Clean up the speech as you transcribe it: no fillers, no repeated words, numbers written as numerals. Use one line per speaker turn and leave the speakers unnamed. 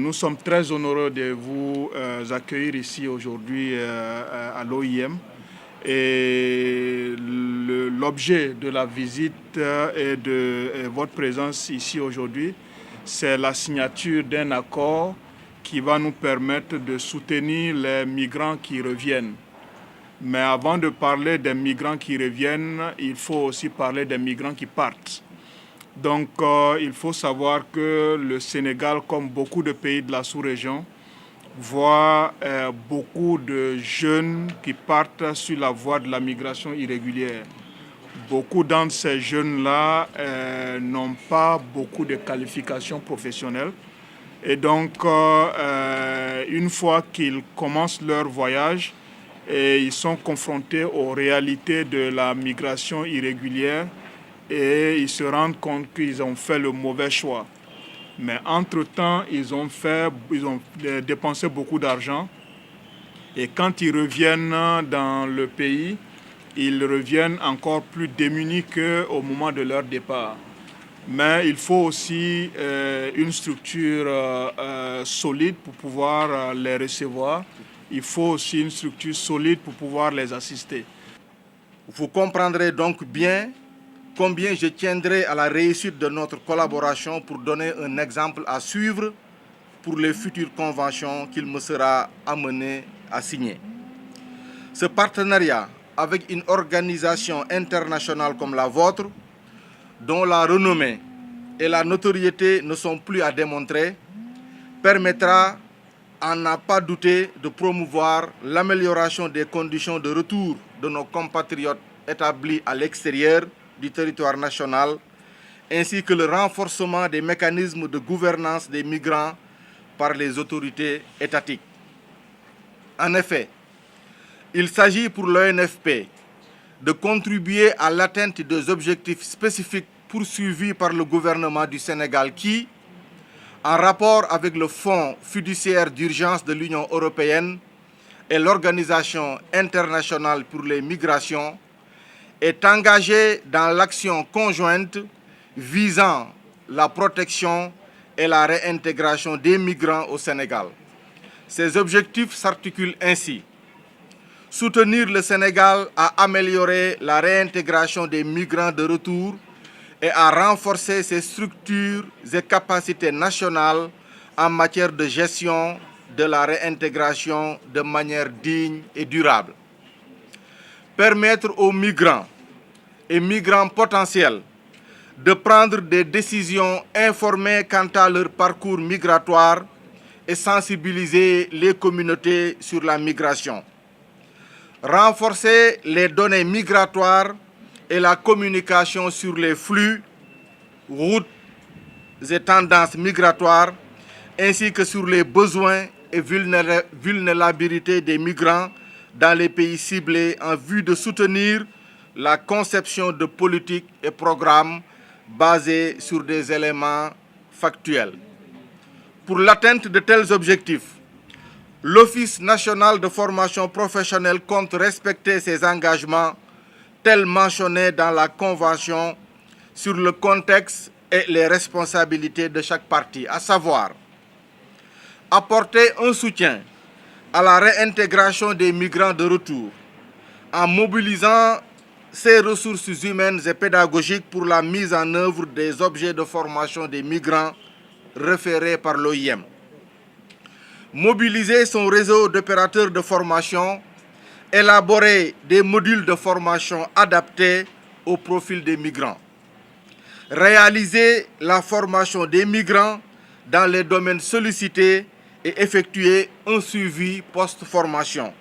Nous sommes très honorés de vous accueillir ici aujourd'hui à l'OIM. Et l'objet de la visite et de votre présence ici aujourd'hui, c'est la signature d'un accord qui va nous permettre de soutenir les migrants qui reviennent. Mais avant de parler des migrants qui reviennent, il faut aussi parler des migrants qui partent. Donc il faut savoir que le Sénégal, comme beaucoup de pays de la sous-région, voit beaucoup de jeunes qui partent sur la voie de la migration irrégulière. Beaucoup d'entre ces jeunes-là n'ont pas beaucoup de qualifications professionnelles. Et donc, une fois qu'ils commencent leur voyage, ils sont confrontés aux réalités de la migration irrégulière et ils se rendent compte qu'ils ont fait le mauvais choix. Mais entre-temps, ils ont dépensé beaucoup d'argent. Et quand ils reviennent dans le pays, ils reviennent encore plus démunis qu'au moment de leur départ. Mais il faut aussi une structure solide pour pouvoir les recevoir. Il faut aussi une structure solide pour pouvoir les assister.
Vous comprendrez donc bien combien je tiendrai à la réussite de notre collaboration pour donner un exemple à suivre pour les futures conventions qu'il me sera amené à signer. Ce partenariat avec une organisation internationale comme la vôtre, dont la renommée et la notoriété ne sont plus à démontrer, permettra, à n'en pas douter, de promouvoir l'amélioration des conditions de retour de nos compatriotes établis à l'extérieur du territoire national, ainsi que le renforcement des mécanismes de gouvernance des migrants par les autorités étatiques. En effet, il s'agit pour l'ONFP de contribuer à l'atteinte des objectifs spécifiques poursuivis par le gouvernement du Sénégal qui, en rapport avec le Fonds fiduciaire d'urgence de l'Union européenne et l'Organisation internationale pour les migrations, est engagé dans l'action conjointe visant la protection et la réintégration des migrants au Sénégal. Ces objectifs s'articulent ainsi: soutenir le Sénégal à améliorer la réintégration des migrants de retour et à renforcer ses structures et capacités nationales en matière de gestion de la réintégration de manière digne et durable. Permettre aux migrants et migrants potentiels de prendre des décisions informées quant à leur parcours migratoire et sensibiliser les communautés sur la migration. Renforcer les données migratoires et la communication sur les flux, routes et tendances migratoires, ainsi que sur les besoins et vulnérabilités des migrants dans les pays ciblés en vue de soutenir la conception de politiques et programmes basés sur des éléments factuels. Pour l'atteinte de tels objectifs, l'Office national de formation professionnelle compte respecter ses engagements tels mentionnés dans la Convention sur le contexte et les responsabilités de chaque partie, à savoir apporter un soutien à la réintégration des migrants de retour en mobilisant ses ressources humaines et pédagogiques pour la mise en œuvre des objets de formation des migrants référés par l'OIM. Mobiliser son réseau d'opérateurs de formation, élaborer des modules de formation adaptés au profil des migrants. Réaliser la formation des migrants dans les domaines sollicités et effectuer un suivi post-formation.